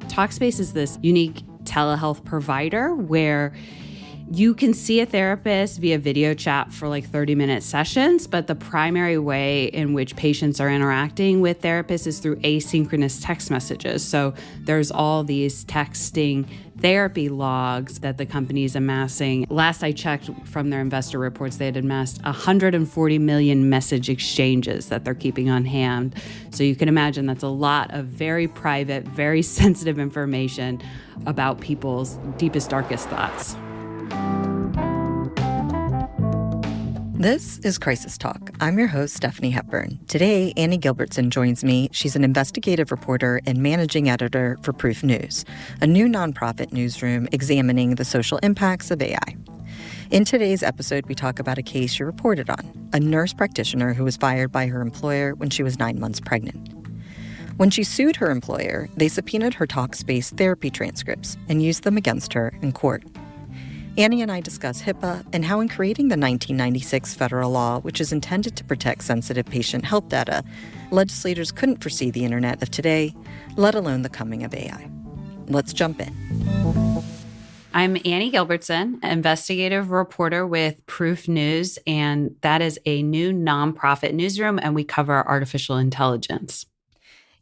Talkspace is this unique telehealth provider where you can see a therapist via video chat for like 30-minute sessions, but the primary way in which patients are interacting with therapists is through asynchronous text messages. So there's all these texting therapy logs that the company is amassing. Last I checked from their investor reports, they had amassed 140 million message exchanges that they're keeping on hand. So you can imagine that's a lot of very private, very sensitive information about people's deepest, darkest thoughts. This is Crisis Talk. I'm your host, Stephanie Hepburn. Today, Annie Gilbertson joins me. She's an investigative reporter and managing editor for Proof News, a new nonprofit newsroom examining the social impacts of AI. In today's episode, we talk about a case she reported on, a nurse practitioner who was fired by her employer when she was 9 months pregnant. When she sued her employer, they subpoenaed her Talkspace therapy transcripts and used them against her in court. Annie and I discuss HIPAA and how in creating the 1996 federal law, which is intended to protect sensitive patient health data, legislators couldn't foresee the internet of today, let alone the coming of AI. Let's jump in. I'm Annie Gilbertson, investigative reporter with Proof News, and that is a new nonprofit newsroom, and we cover artificial intelligence.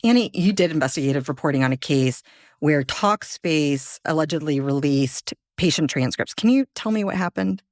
Annie, you did investigative reporting on a case where Talkspace allegedly released patient transcripts. Can you tell me what happened?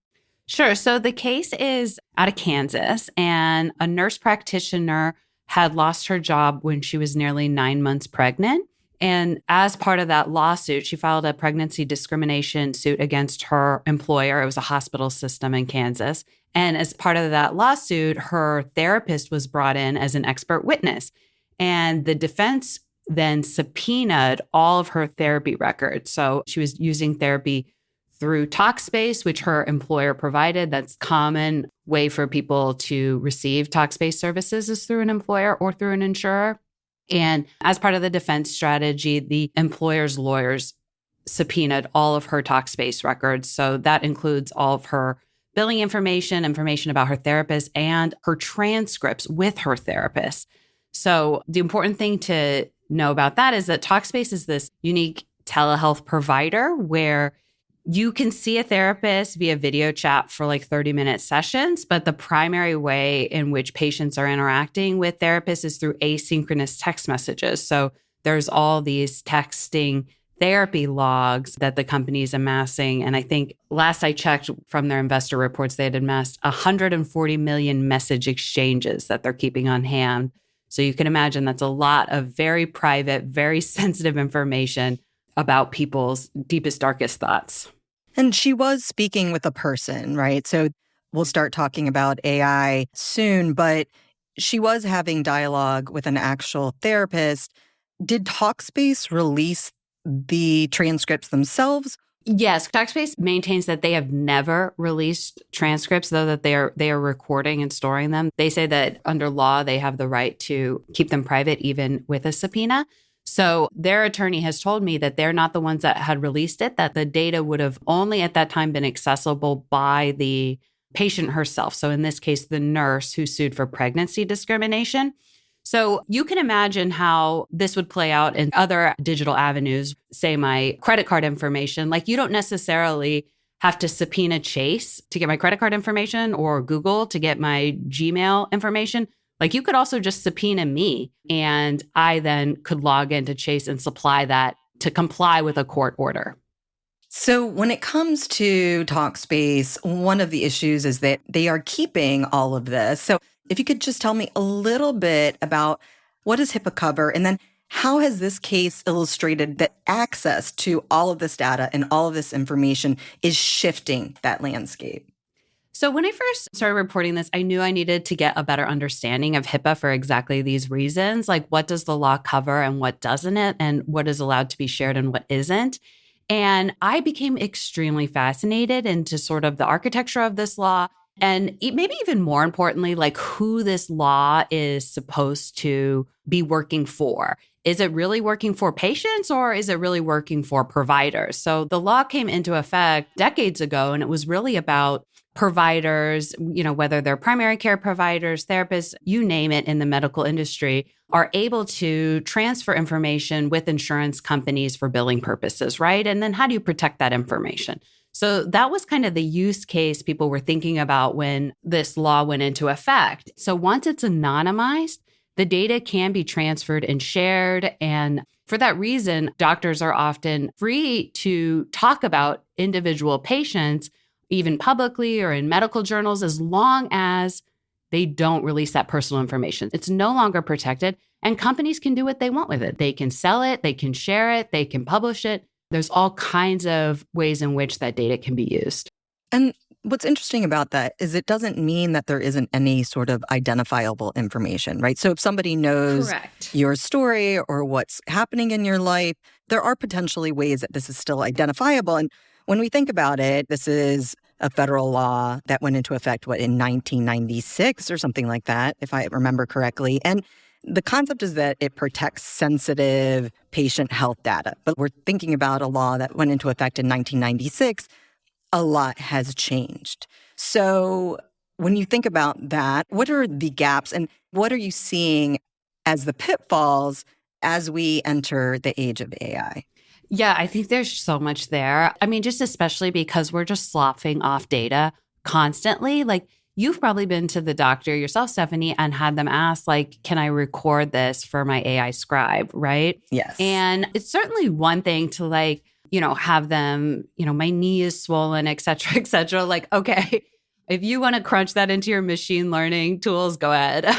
Sure. So the case is out of Kansas, and a nurse practitioner had lost her job when she was nearly 9 months pregnant. And as part of that lawsuit, she filed a pregnancy discrimination suit against her employer. It was a hospital system in Kansas. And as part of that lawsuit, her therapist was brought in as an expert witness. And the defense then subpoenaed all of her therapy records. So she was using therapy through Talkspace, which her employer provided. That's common way for people to receive Talkspace services is through an employer or through an insurer. And as part of the defense strategy, the employer's lawyers subpoenaed all of her Talkspace records. So that includes all of her billing information about her therapist, and her transcripts with her therapist. So the important thing to know about that is that Talkspace is this unique telehealth provider where you can see a therapist via video chat for like 30-minute sessions, but the primary way in which patients are interacting with therapists is through asynchronous text messages. So there's all these texting therapy logs that the company is amassing. And I think last I checked from their investor reports, they had amassed 140 million message exchanges that they're keeping on hand. So you can imagine that's a lot of very private, very sensitive information about people's deepest, darkest thoughts. And she was speaking with a person, right? So we'll start talking about AI soon, but she was having dialogue with an actual therapist. Did Talkspace release the transcripts themselves? Yes, Talkspace maintains that they have never released transcripts, though that they are recording and storing them. They say that under law, they have the right to keep them private, even with a subpoena. So their attorney has told me that they're not the ones that had released it, that the data would have only at that time been accessible by the patient herself. So in this case, the nurse who sued for pregnancy discrimination. So you can imagine how this would play out in other digital avenues, say my credit card information. Like you don't necessarily have to subpoena Chase to get my credit card information or Google to get my Gmail information. Like you could also just subpoena me, and I then could log into Chase and supply that to comply with a court order. So when it comes to Talkspace, one of the issues is that they are keeping all of this. So if you could just tell me a little bit about what does HIPAA cover, and then how has this case illustrated that access to all of this data and all of this information is shifting that landscape? So when I first started reporting this, I knew I needed to get a better understanding of HIPAA for exactly these reasons. Like what does the law cover and what doesn't it, and what is allowed to be shared and what isn't. And I became extremely fascinated into sort of the architecture of this law, and maybe even more importantly, like who this law is supposed to be working for. Is it really working for patients, or is it really working for providers? So the law came into effect decades ago, and it was really about providers, whether they're primary care providers, therapists, you name it in the medical industry, are able to transfer information with insurance companies for billing purposes, right? And then how do you protect that information? So that was kind of the use case people were thinking about when this law went into effect. So once it's anonymized, the data can be transferred and shared. And for that reason, doctors are often free to talk about individual patients, even publicly or in medical journals, as long as they don't release that personal information. It's no longer protected, and companies can do what they want with it. They can sell it, they can share it, they can publish it. There's all kinds of ways in which that data can be used. And what's interesting about that is it doesn't mean that there isn't any sort of identifiable information, right? So if somebody knows Correct. your story or what's happening in your life, there are potentially ways that this is still identifiable. And when we think about it, this is a federal law that went into effect, in 1996 or something like that, if I remember correctly. And the concept is that it protects sensitive patient health data. But we're thinking about a law that went into effect in 1996. A lot has changed. So when you think about that, what are the gaps and what are you seeing as the pitfalls as we enter the age of AI? Yeah, I think there's so much there. I mean, just especially because we're just sloughing off data constantly. Like, you've probably been to the doctor yourself, Stephanie, and had them ask, like, can I record this for my AI scribe, right? Yes. And it's certainly one thing to have them, my knee is swollen, et cetera, et cetera. Like, okay, if you want to crunch that into your machine learning tools, go ahead.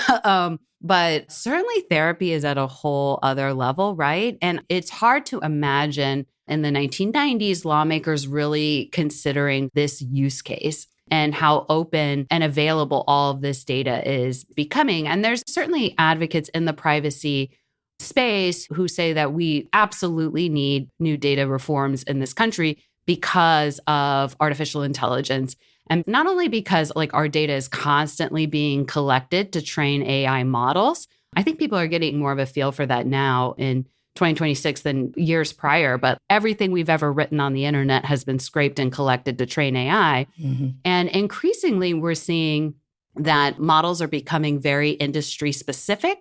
But certainly therapy is at a whole other level, right? And it's hard to imagine in the 1990s, lawmakers really considering this use case and how open and available all of this data is becoming. And there's certainly advocates in the privacy space who say that we absolutely need new data reforms in this country because of artificial intelligence. And not only because our data is constantly being collected to train AI models. I think people are getting more of a feel for that now in 2026 than years prior. But everything we've ever written on the internet has been scraped and collected to train AI. Mm-hmm. And increasingly, we're seeing that models are becoming very industry specific.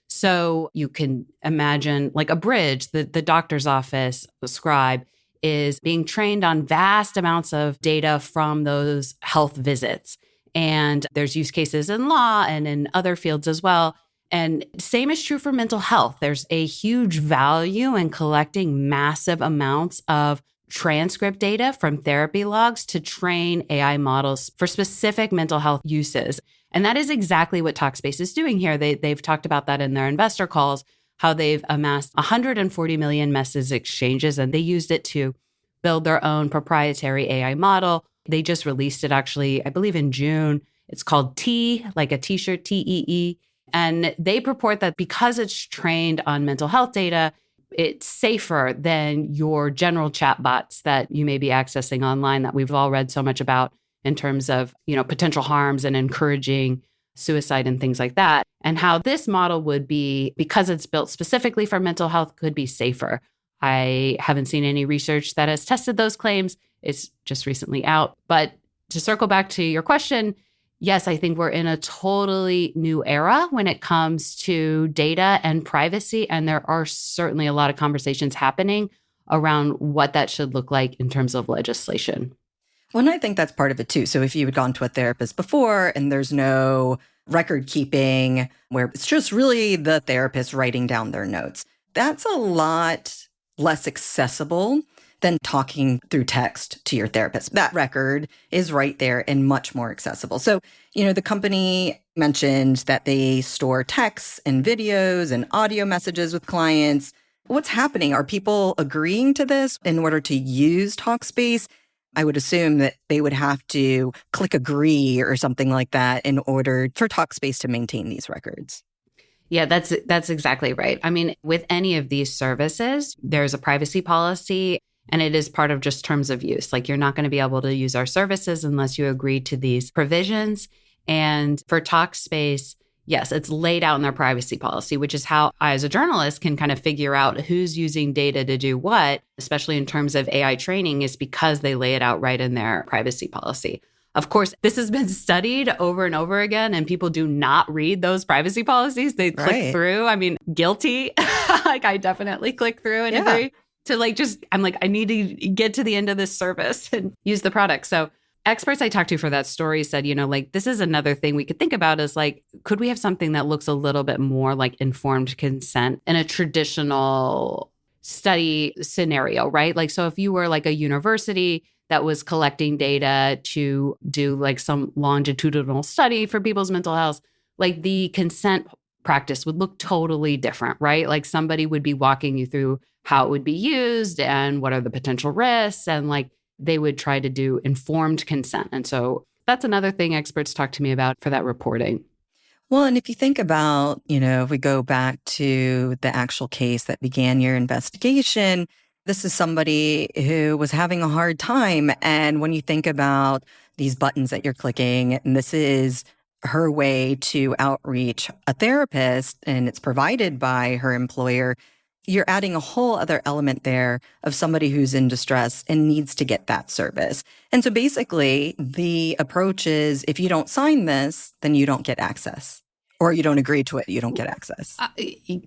So you can imagine a bridge, the doctor's office, the scribe, is being trained on vast amounts of data from those health visits. And there's use cases in law and in other fields as well. And same is true for mental health. There's a huge value in collecting massive amounts of transcript data from therapy logs to train AI models for specific mental health uses. And that is exactly what Talkspace is doing here. They've talked about that in their investor calls, how they've amassed 140 million message exchanges, and they used it to build their own proprietary AI model. They just released it actually, I believe in June. It's called T, like a t-shirt, TEE. And they purport that because it's trained on mental health data, it's safer than your general chatbots that you may be accessing online that we've all read so much about in terms of, potential harms and encouraging suicide and things like that. And how this model would be, because it's built specifically for mental health, could be safer. I haven't seen any research that has tested those claims. It's just recently out. But to circle back to your question, yes, I think we're in a totally new era when it comes to data and privacy. And there are certainly a lot of conversations happening around what that should look like in terms of legislation. Well, and I think that's part of it too. So if you had gone to a therapist before and there's no record keeping where it's just really the therapist writing down their notes, that's a lot less accessible than talking through text to your therapist. That record is right there and much more accessible. So, the company mentioned that they store texts and videos and audio messages with clients. What's happening? Are people agreeing to this in order to use Talkspace? I would assume that they would have to click agree or something like that in order for Talkspace to maintain these records. Yeah, that's exactly right. I mean, with any of these services, there's a privacy policy and it is part of just terms of use. You're not going to be able to use our services unless you agree to these provisions. And for Talkspace, yes, it's laid out in their privacy policy, which is how I, as a journalist, can kind of figure out who's using data to do what, especially in terms of AI training, is because they lay it out right in their privacy policy. Of course, this has been studied over and over again, and people do not read those privacy policies. They click Right. through. I mean, guilty. Like, I definitely click through and Yeah. agree to I'm like, I need to get to the end of this service and use the product. So experts I talked to for that story said, like, this is another thing we could think about is like, could we have something that looks a little bit more like informed consent in a traditional study scenario, right? Like, so if you were like a university that was collecting data to do like some longitudinal study for people's mental health, like the consent practice would look totally different, right? Like somebody would be walking you through how it would be used and what are the potential risks. And like they would try to do informed consent. And so that's another thing experts talk to me about for that reporting. Well, and if you think about, if we go back to the actual case that began your investigation, this is somebody who was having a hard time. And when you think about these buttons that you're clicking, and this is her way to outreach a therapist, and it's provided by her employer, you're adding a whole other element there of somebody who's in distress and needs to get that service. And so basically, the approach is if you don't sign this, then you don't get access. Or you don't agree to it, you don't get access.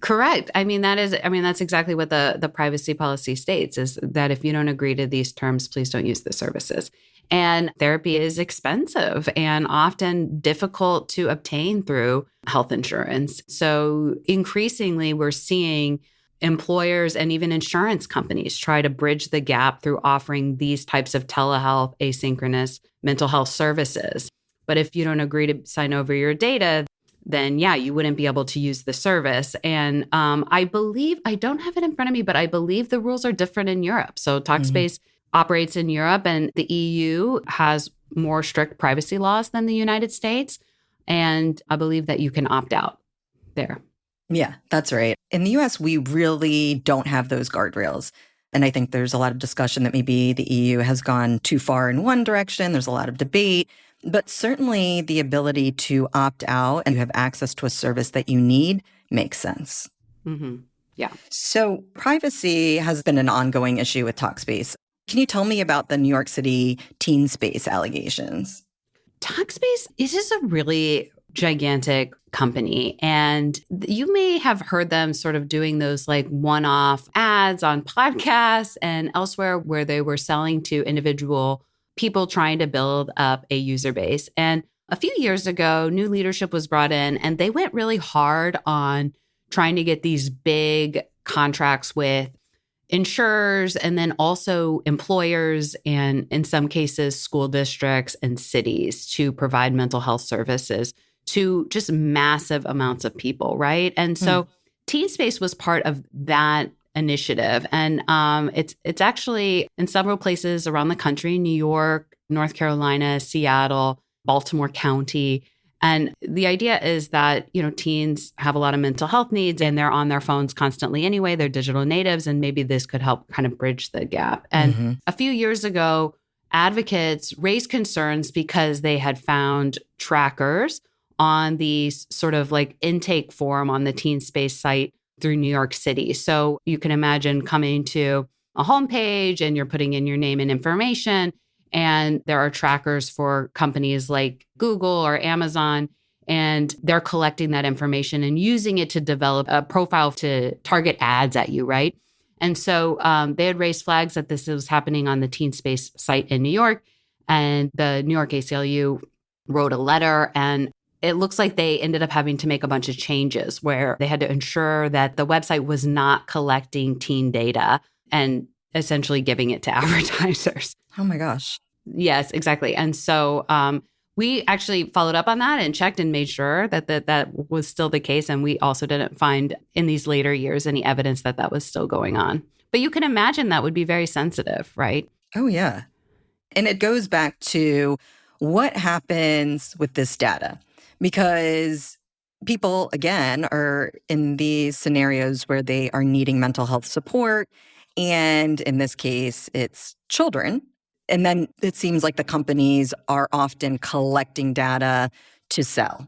Correct. That's exactly what the privacy policy states, is that if you don't agree to these terms, please don't use the services. And therapy is expensive and often difficult to obtain through health insurance. So increasingly, we're seeing employers and even insurance companies try to bridge the gap through offering these types of telehealth, asynchronous mental health services. But if you don't agree to sign over your data, then yeah, you wouldn't be able to use the service. And I believe, I don't have it in front of me, but I believe the rules are different in Europe. So Talkspace operates in Europe, and the EU has more strict privacy laws than the United States. And I believe that you can opt out there. Yeah, that's right. In the US, we really don't have those guardrails. And I think there's a lot of discussion that maybe the EU has gone too far in one direction. There's a lot of debate. But certainly the ability to opt out and you have access to a service that you need makes sense. Mm-hmm. Yeah. So privacy has been an ongoing issue with Talkspace. Can you tell me about the New York City teen space allegations? Talkspace is just a really gigantic company. And you may have heard them sort of doing those like one-off ads on podcasts and elsewhere where they were selling to individual people trying to build up a user base. And a few years ago, new leadership was brought in and they went really hard on trying to get these big contracts with insurers and then also employers and in some cases, school districts and cities to provide mental health services to just massive amounts of people, right? And so Teen Space was part of that initiative. And it's actually in several places around the country, New York, North Carolina, Seattle, Baltimore County. And the idea is that, teens have a lot of mental health needs and they're on their phones constantly anyway. They're digital natives, and maybe this could help kind of bridge the gap. And a few years ago, advocates raised concerns because they had found trackers on the sort of like intake form on the Teen Space site through New York City. So you can imagine coming to a homepage and you're putting in your name and information, and there are trackers for companies like Google or Amazon, and they're collecting that information and using it to develop a profile to target ads at you, right? And so they had raised flags that this was happening on the Teen Space site in New York, and the New York ACLU wrote a letter, and it looks like they ended up having to make a bunch of changes where they had to ensure that the website was not collecting teen data and essentially giving it to advertisers. Oh my gosh. Yes, exactly. And so we actually followed up on that and checked and made sure that was still the case. And we also didn't find in these later years any evidence that was still going on. But you can imagine that would be very sensitive, right? Oh, yeah. And it goes back to what happens with this data. Because people, again, are in these scenarios where they are needing mental health support. And in this case, it's children. And then it seems like the companies are often collecting data to sell.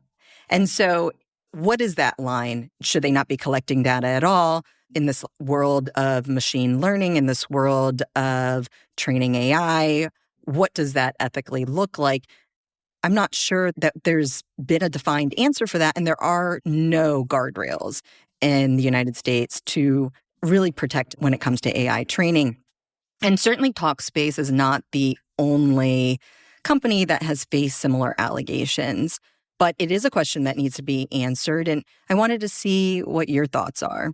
And so what is that line? Should they not be collecting data at all in this world of machine learning, in this world of training AI? What does that ethically look like? I'm not sure that there's been a defined answer for that. And there are no guardrails in the United States to really protect when it comes to AI training. And certainly Talkspace is not the only company that has faced similar allegations, but it is a question that needs to be answered. And I wanted to see what your thoughts are.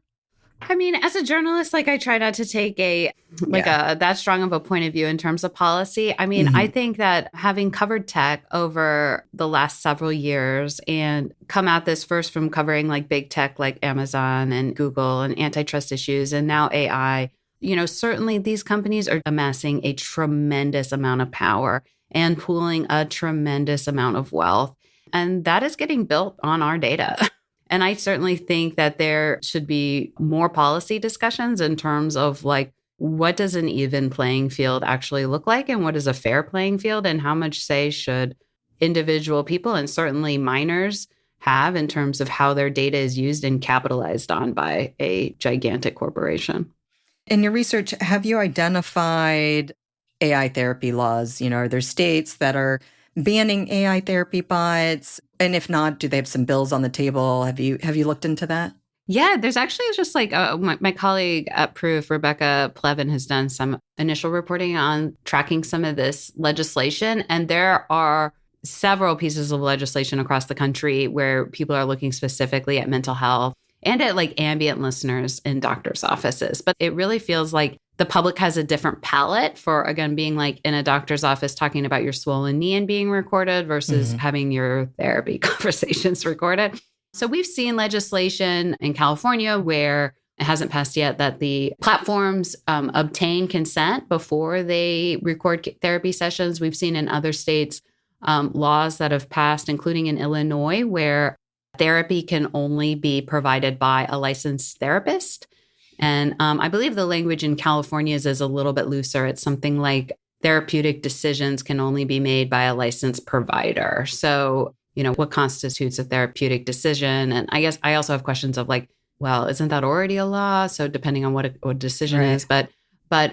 I mean, as a journalist, like I try not to take a that strong of a point of view in terms of policy. I mean, I think that having covered tech over the last several years and come at this first from covering like big tech like Amazon and Google and antitrust issues and now AI, certainly these companies are amassing a tremendous amount of power and pooling a tremendous amount of wealth. And that is getting built on our data. And I certainly think that there should be more policy discussions in terms of like, what does an even playing field actually look like? And what is a fair playing field? And how much say should individual people and certainly minors have in terms of how their data is used and capitalized on by a gigantic corporation? In your research, have you identified AI therapy laws? Are there states that are banning AI therapy bots? And if not, do they have some bills on the table? Have you looked into that? Yeah, there's actually just like my colleague at Proof, Rebecca Plevin, has done some initial reporting on tracking some of this legislation. And there are several pieces of legislation across the country where people are looking specifically at mental health and at like ambient listeners in doctors' offices. But it really feels like the public has a different palette for, again, being like in a doctor's office talking about your swollen knee and being recorded versus having your therapy conversations recorded. So we've seen legislation in California where it hasn't passed yet that the platforms obtain consent before they record therapy sessions. We've seen in other states laws that have passed, including in Illinois, where therapy can only be provided by a licensed therapist. And I believe the language in California is a little bit looser. It's something like therapeutic decisions can only be made by a licensed provider. So, what constitutes a therapeutic decision? And I guess I also have questions of like, well, isn't that already a law? So depending on what a decision is. But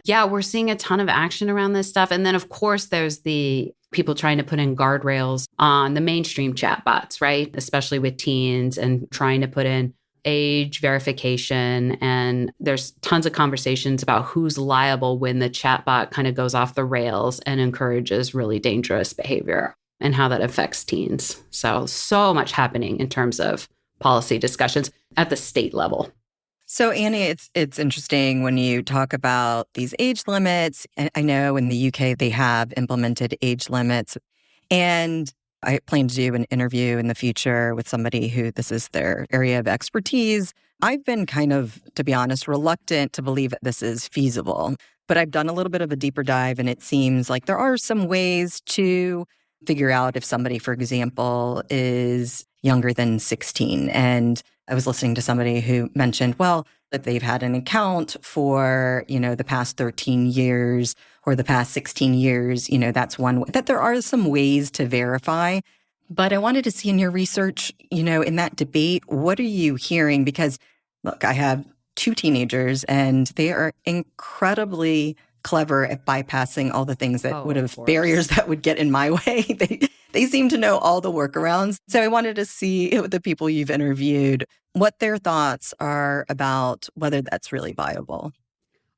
yeah, we're seeing a ton of action around this stuff. And then, of course, there's the people trying to put in guardrails on the mainstream chatbots, right? Especially with teens and trying to put in age verification. And there's tons of conversations about who's liable when the chatbot kind of goes off the rails and encourages really dangerous behavior and how that affects teens. So much happening in terms of policy discussions at the state level. So, Annie, it's interesting when you talk about these age limits. I know in the UK, they have implemented age limits. And I plan to do an interview in the future with somebody who this is their area of expertise. I've been kind of, to be honest, reluctant to believe that this is feasible. But I've done a little bit of a deeper dive, and it seems like there are some ways to figure out if somebody, for example, is younger than 16. And I was listening to somebody who mentioned, well, that they've had an account for, the past 13 years or the past 16 years, that's one way, that there are some ways to verify. But I wanted to see in your research, in that debate, what are you hearing? Because look, I have 2 teenagers and they are incredibly clever at bypassing all the things that would have barriers that would get in my way. They seem to know all the workarounds. So I wanted to see with the people you've interviewed what their thoughts are about whether that's really viable.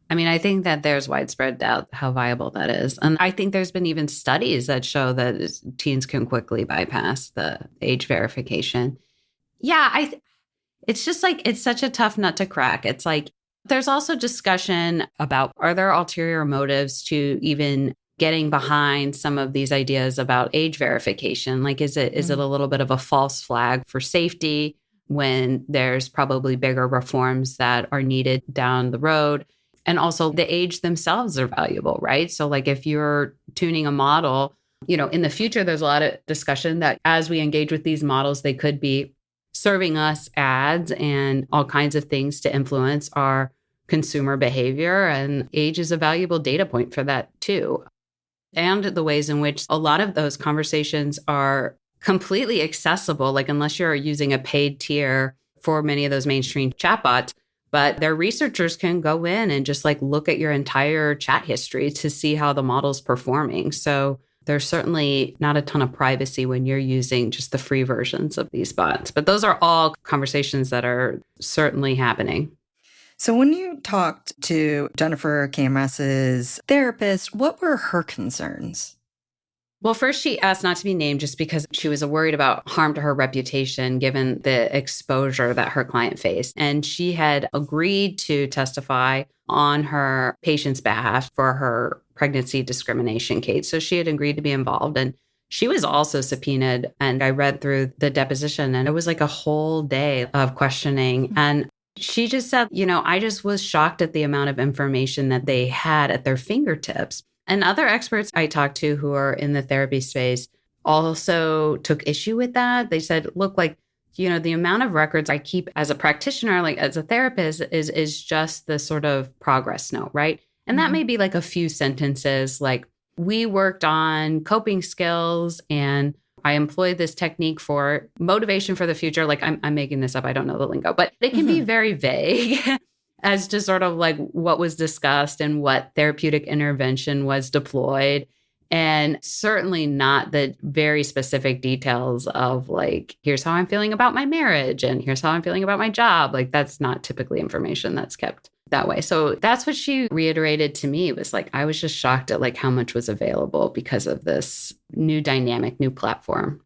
I mean, I think that there's widespread doubt how viable that is. And I think there's been even studies that show that teens can quickly bypass the age verification. Yeah, it's just like, it's such a tough nut to crack. It's like, there's also discussion about, are there ulterior motives to even getting behind some of these ideas about age verification? Like, is it a little bit of a false flag for safety when there's probably bigger reforms that are needed down the road? And also the age themselves are valuable, right? So like if you're tuning a model, in the future, there's a lot of discussion that as we engage with these models, they could be serving us ads and all kinds of things to influence our consumer behavior. And age is a valuable data point for that too. And the ways in which a lot of those conversations are completely accessible, like unless you're using a paid tier for many of those mainstream chatbots, but their researchers can go in and just like look at your entire chat history to see how the model's performing. So there's certainly not a ton of privacy when you're using just the free versions of these bots. But those are all conversations that are certainly happening. So when you talked to Jennifer Camras's therapist, what were her concerns? Well, first, she asked not to be named just because she was worried about harm to her reputation given the exposure that her client faced. And she had agreed to testify on her patient's behalf for her pregnancy discrimination case. So she had agreed to be involved. And she was also subpoenaed. And I read through the deposition, and it was like a whole day of questioning. And she just said, I just was shocked at the amount of information that they had at their fingertips. And other experts I talked to who are in the therapy space also took issue with that. They said, look, the amount of records I keep as a practitioner, like as a therapist, is just the sort of progress note, right? And that may be like a few sentences, like we worked on coping skills and I employed this technique for motivation for the future. Like I'm making this up. I don't know the lingo, but it can be very vague. As to sort of like what was discussed and what therapeutic intervention was deployed. And certainly not the very specific details of like, here's how I'm feeling about my marriage and here's how I'm feeling about my job. Like that's not typically information that's kept that way. So that's what she reiterated to me was like, I was just shocked at like how much was available because of this new dynamic, new platform.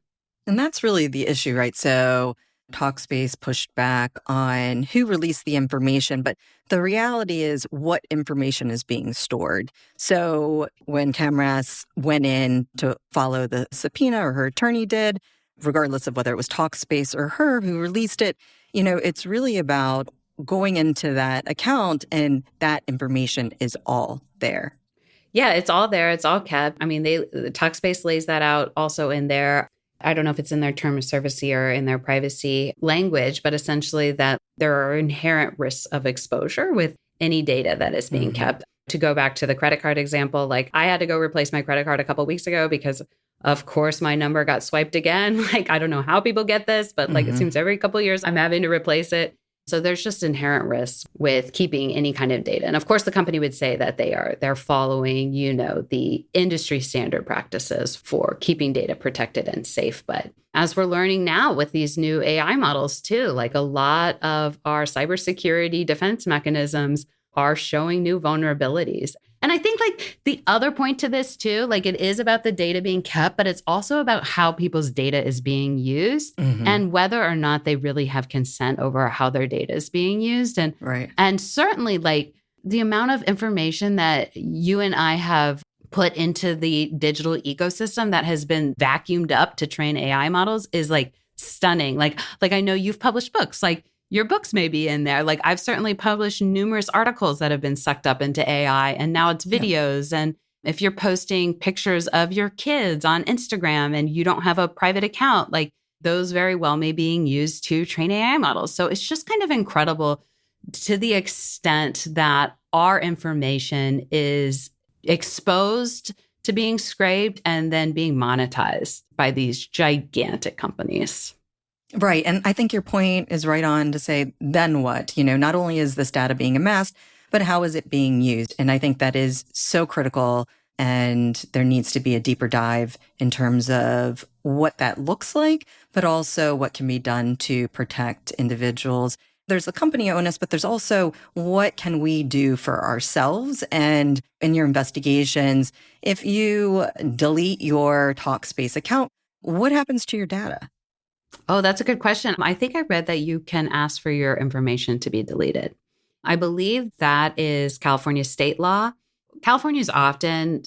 And that's really the issue, right? So Talkspace pushed back on who released the information, but the reality is what information is being stored. So when Camras went in to follow the subpoena, or her attorney did, regardless of whether it was Talkspace or her who released it, it's really about going into that account and that information is all there. Yeah, it's all there. It's all kept. I mean, Talkspace lays that out also in there. I don't know if it's in their term of service or in their privacy language, but essentially that there are inherent risks of exposure with any data that is being kept. To go back to the credit card example, like I had to go replace my credit card a couple of weeks ago because of course my number got swiped again. Like, I don't know how people get this, but like it seems every couple of years I'm having to replace it. So there's just inherent risks with keeping any kind of data. And of course, the company would say that they're following, the industry standard practices for keeping data protected and safe. But as we're learning now with these new AI models too, like a lot of our cybersecurity defense mechanisms are showing new vulnerabilities. And I think like the other point to this too, like it is about the data being kept, but it's also about how people's data is being used and whether or not they really have consent over how their data is being used. And certainly like the amount of information that you and I have put into the digital ecosystem that has been vacuumed up to train AI models is like stunning. Like I know you've published books, like your books may be in there. Like I've certainly published numerous articles that have been sucked up into AI and now it's videos. And if you're posting pictures of your kids on Instagram and you don't have a private account, like those very well may be being used to train AI models. So it's just kind of incredible to the extent that our information is exposed to being scraped and then being monetized by these gigantic companies. Right. And I think your point is right on to say, then what? Not only is this data being amassed, but how is it being used? And I think that is so critical. And there needs to be a deeper dive in terms of what that looks like, but also what can be done to protect individuals. There's the company onus, but there's also what can we do for ourselves? And in your investigations, if you delete your Talkspace account, what happens to your data? Oh, that's a good question. I think I read that you can ask for your information to be deleted. I believe that is California state law. California is often,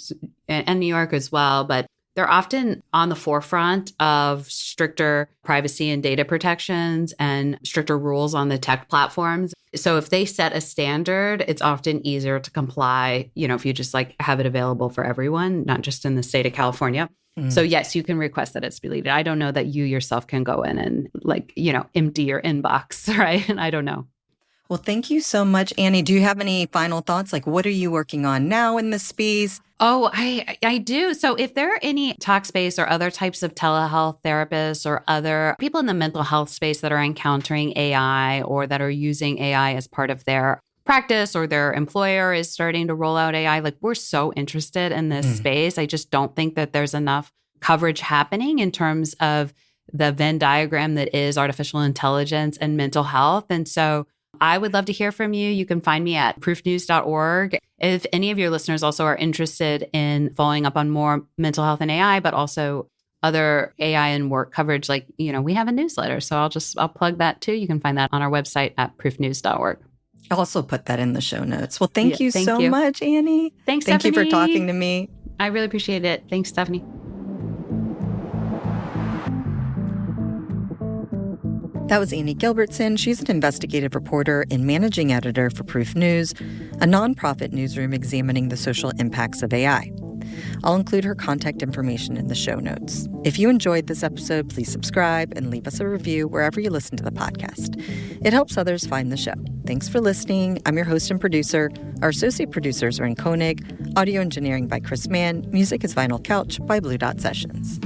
and New York as well, but they're often on the forefront of stricter privacy and data protections and stricter rules on the tech platforms. So if they set a standard, it's often easier to comply, if you just like have it available for everyone, not just in the state of California. So yes, you can request that it's deleted. I don't know that you yourself can go in and empty your inbox, right? And I don't know. Well, thank you so much, Annie. Do you have any final thoughts? Like, what are you working on now in this space? Oh, I do. So if there are any Talkspace or other types of telehealth therapists or other people in the mental health space that are encountering AI or that are using AI as part of their practice or their employer is starting to roll out AI. Like, we're so interested in this space. I just don't think that there's enough coverage happening in terms of the Venn diagram that is artificial intelligence and mental health. And so I would love to hear from you. You can find me at proofnews.org. If any of your listeners also are interested in following up on more mental health and AI, but also other AI and work coverage, like, we have a newsletter. So I'll plug that too. You can find that on our website at proofnews.org. I'll also put that in the show notes. Well, thank you so much, Annie. Thanks, Thank Stephanie. you for talking to me. I really appreciate it. Thanks, Stephanie. That was Annie Gilbertson. She's an investigative reporter and managing editor for Proof News, a nonprofit newsroom examining the social impacts of AI. I'll include her contact information in the show notes. If you enjoyed this episode, please subscribe and leave us a review wherever you listen to the podcast. It helps others find the show. Thanks for listening. I'm your host and producer. Our associate producers are in Koenig. Audio engineering by Chris Mann. Music is Vinyl Couch by Blue Dot Sessions.